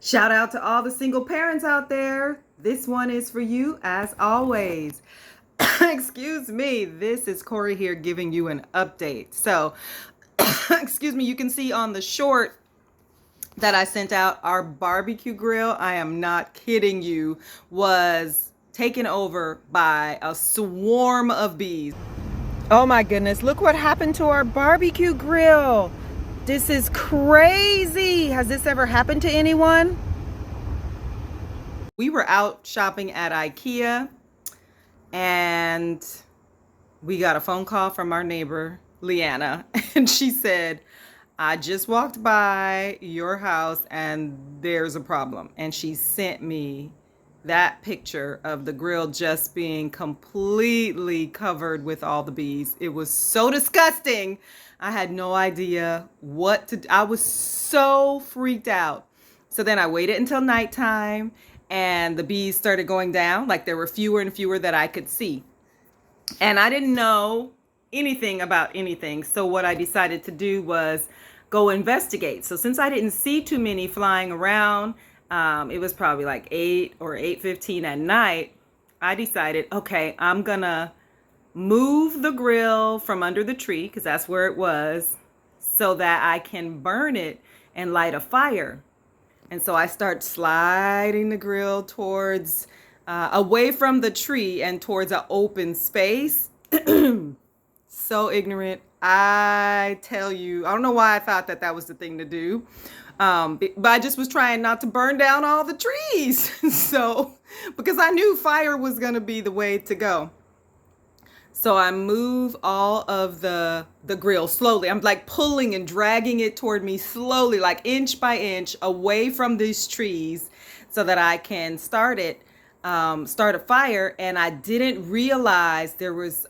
Shout out to all the single parents out there. This one is for you as always. Excuse me, this is Corey here giving you an update. So, excuse me, you can see on the short that I sent out, our barbecue grill, I am not kidding you, was taken over by a swarm of bees. Oh my goodness, look what happened to our barbecue grill. This is crazy. Has this ever happened to anyone? We were out shopping at IKEA and we got a phone call from our neighbor, Leanna, and she said, I just walked by your house and there's a problem. And she sent me that picture of the grill just being completely covered with all the bees. It was so disgusting. I had no idea what to do. I was so freaked out. So then I waited until nighttime and the bees started going down. Like there were fewer and fewer that I could see. And I didn't know anything about anything. So what I decided to do was go investigate. So since I didn't see too many flying around, it was probably like 8 or 8:15 at night. I decided, okay, I'm gonna move the grill from under the tree, because that's where it was, so that I can burn it and light a fire. And so I start sliding the grill towards, away from the tree and towards an open space. So ignorant. I tell you, I don't know why I thought that that was the thing to do. But I just was trying not to burn down all the trees. So, because I knew fire was going to be the way to go. So I move all of the grill slowly. I'm like pulling and dragging it toward me slowly, like inch by inch away from these trees so that I can start a fire. And I didn't realize there was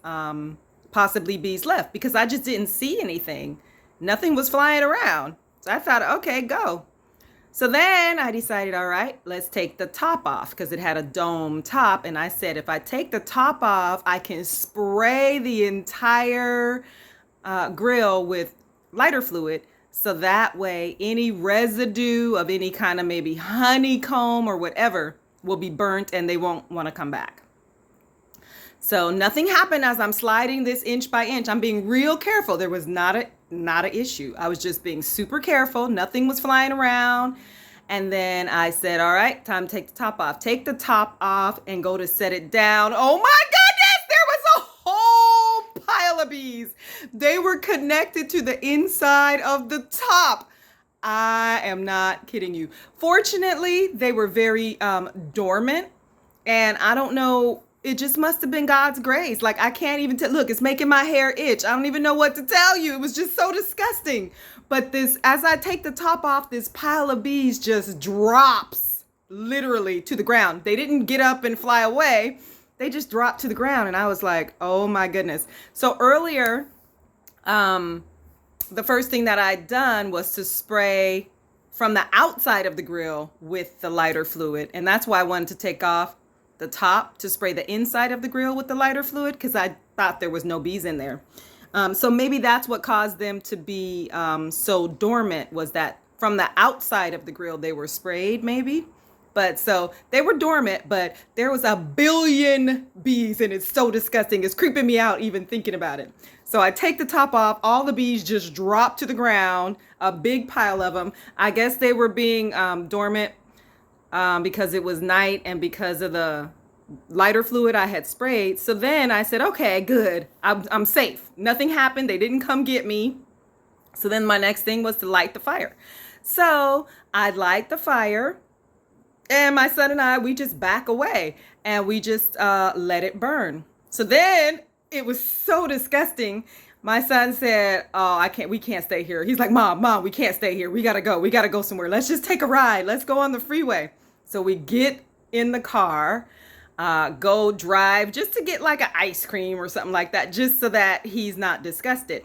possibly bees left because I just didn't see anything. Nothing was flying around. So I thought, okay, go. So then I decided, all right, let's take the top off because it had a dome top. And I said, if I take the top off, I can spray the entire grill with lighter fluid. So that way, any residue of any kind of maybe honeycomb or whatever will be burnt and they won't want to come back. So nothing happened as I'm sliding this inch by inch. I'm being real careful. There was not an issue. I was just being super careful. Nothing was flying around. And then I said, all right, time to take the top off. Take the top off and go to set it down. Oh my goodness, there was a whole pile of bees. They were connected to the inside of the top. I am not kidding you. Fortunately, they were very dormant. And I don't know, it just must have been God's grace. Like, I can't even tell. Look, it's making my hair itch. I don't even know what to tell you. It was just so disgusting. But this, as I take the top off, this pile of bees just drops literally to the ground. They didn't get up and fly away. They just dropped to the ground. And I was like, oh my goodness. So earlier, the first thing that I'd done was to spray from the outside of the grill with the lighter fluid. And that's why I wanted to take off the top to spray the inside of the grill with the lighter fluid because I thought there was no bees in there. So maybe that's what caused them to be so dormant, was that from the outside of the grill they were sprayed maybe. But so they were dormant, but there was a billion bees and it's so disgusting. It's creeping me out even thinking about it. So I take the top off, all the bees just drop to the ground, a big pile of them. I guess they were being dormant because it was night and because of the lighter fluid I had sprayed. So then I said, okay, good. I'm safe. Nothing happened. They didn't come get me. So then my next thing was to light the fire. So I'd light the fire and my son and I, we just back away and we just let it burn. So then it was so disgusting. My son said, oh, we can't stay here. He's like, mom, we can't stay here. We got to go. We got to go somewhere. Let's just take a ride. Let's go on the freeway. So we get in the car, go drive just to get like an ice cream or something like that, just so that he's not disgusted.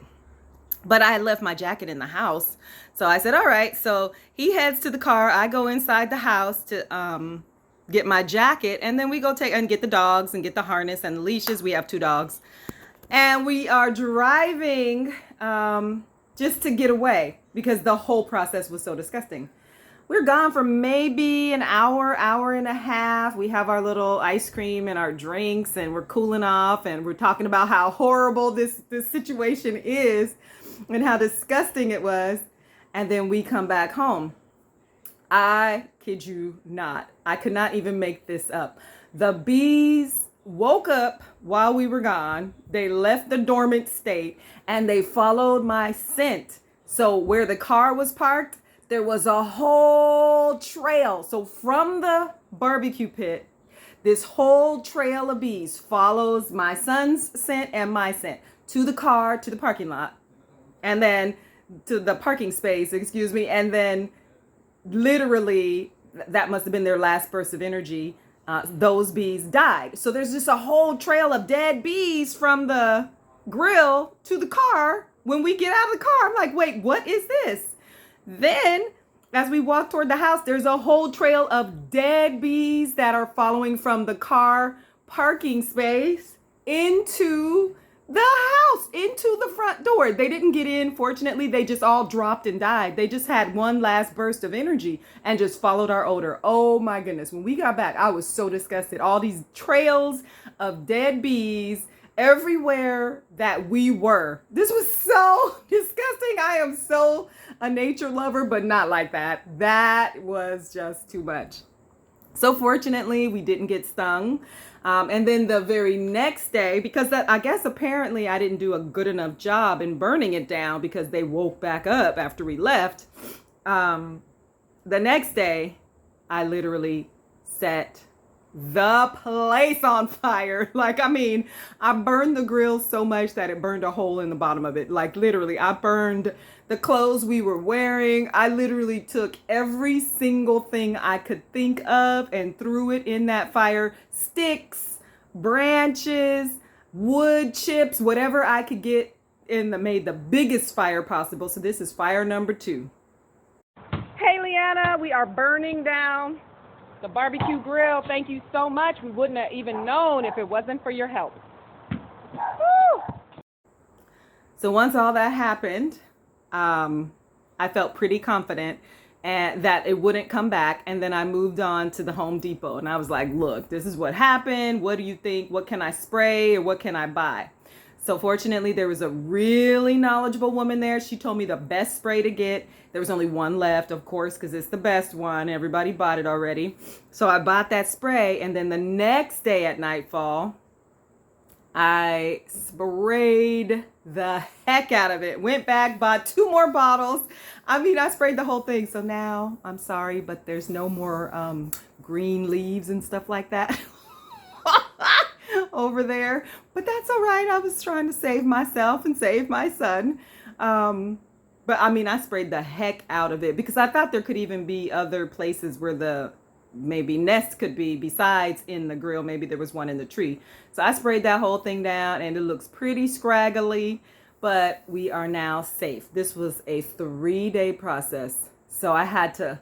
But I had left my jacket in the house. So I said, all right. So he heads to the car. I go inside the house to get my jacket. And then we go take and get the dogs and get the harness and the leashes. We have 2 dogs. And we are driving just to get away because the whole process was so disgusting. we're gone for maybe an hour, hour and a half. We have our little ice cream and our drinks, and we're cooling off, and we're talking about how horrible this situation is and how disgusting it was. And then we come back home. I kid you not. I could not even make this up. The bees woke up while we were gone. They left the dormant state and they followed my scent. So where the car was parked, there was a whole trail. So from the barbecue pit, this whole trail of bees follows my son's scent and my scent to the car, to the parking lot, and then to the parking space, excuse me. And then literally, that must have been their last burst of energy. Those bees died. So there's just a whole trail of dead bees from the grill to the car. When we get out of the car, I'm like, wait, what is this? Then, as we walk toward the house, there's a whole trail of dead bees that are following from the car parking space into the house, into the front door. They didn't get in. Fortunately, they just all dropped and died. They just had one last burst of energy and just followed our odor. Oh my goodness. When we got back, I was so disgusted. All these trails of dead bees everywhere that we were. This was so disgusting. I am so a nature lover, but not like that. That was just too much. So fortunately, we didn't get stung. And then the very next day, because I guess apparently I didn't do a good enough job in burning it down because they woke back up after we left. The next day, I literally set the place on fire. I burned the grill so much that it burned a hole in the bottom of it. Like literally, I burned the clothes we were wearing. I literally took every single thing I could think of and threw it in that fire. Sticks, branches, wood chips, whatever I could get made the biggest fire possible. So this is fire number 2. Hey, Leanna, we are burning down the barbecue grill. Thank you so much. We wouldn't have even known if it wasn't for your help. Woo! So once all that happened, I felt pretty confident and that it wouldn't come back. And then I moved on to the Home Depot and I was like, look, this is what happened. What do you think? What can I spray or what can I buy? So fortunately, there was a really knowledgeable woman there. She told me the best spray to get. There was only one left, of course, because it's the best one. Everybody bought it already. So I bought that spray. And then the next day at nightfall, I sprayed the heck out of it. Went back, bought 2 more bottles. I sprayed the whole thing. So now, I'm sorry, but there's no more green leaves and stuff like that over there. But that's all right. I was trying to save myself and save my son. But I sprayed the heck out of it because I thought there could even be other places where the maybe nest could be besides in the grill. Maybe there was one in the tree. So I sprayed that whole thing down and it looks pretty scraggly, but we are now safe. This was a 3-day process. So I had to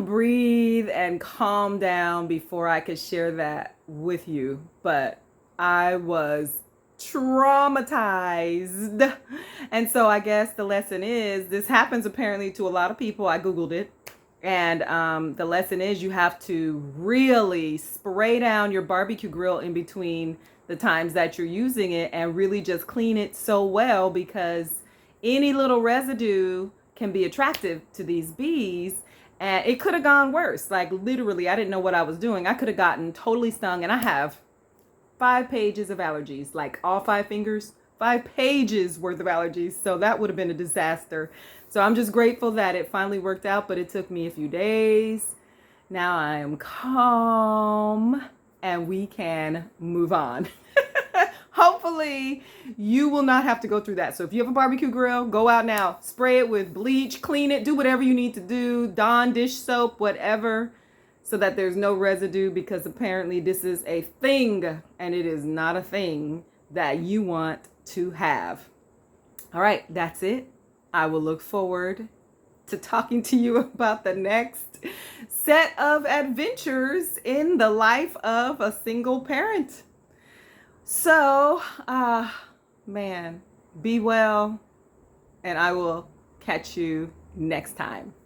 breathe and calm down before I could share that with you. But I was traumatized. And so I guess the lesson is this happens apparently to a lot of people. I Googled it. And the lesson is you have to really spray down your barbecue grill in between the times that you're using it and really just clean it so well because any little residue can be attractive to these bees. And it could have gone worse. Like literally, I didn't know what I was doing. I could have gotten totally stung. And I have 5 pages of allergies, like all 5 fingers, 5 pages worth of allergies. So that would have been a disaster. So I'm just grateful that it finally worked out, but it took me a few days. Now I am calm and we can move on. Hopefully you will not have to go through that. So if you have a barbecue grill, go out now, spray it with bleach, clean it, do whatever you need to do, Dawn dish soap, whatever, so that there's no residue because apparently this is a thing and it is not a thing that you want to have. All right, that's it. I will look forward to talking to you about the next set of adventures in the life of a single parent. So, be well, and I will catch you next time.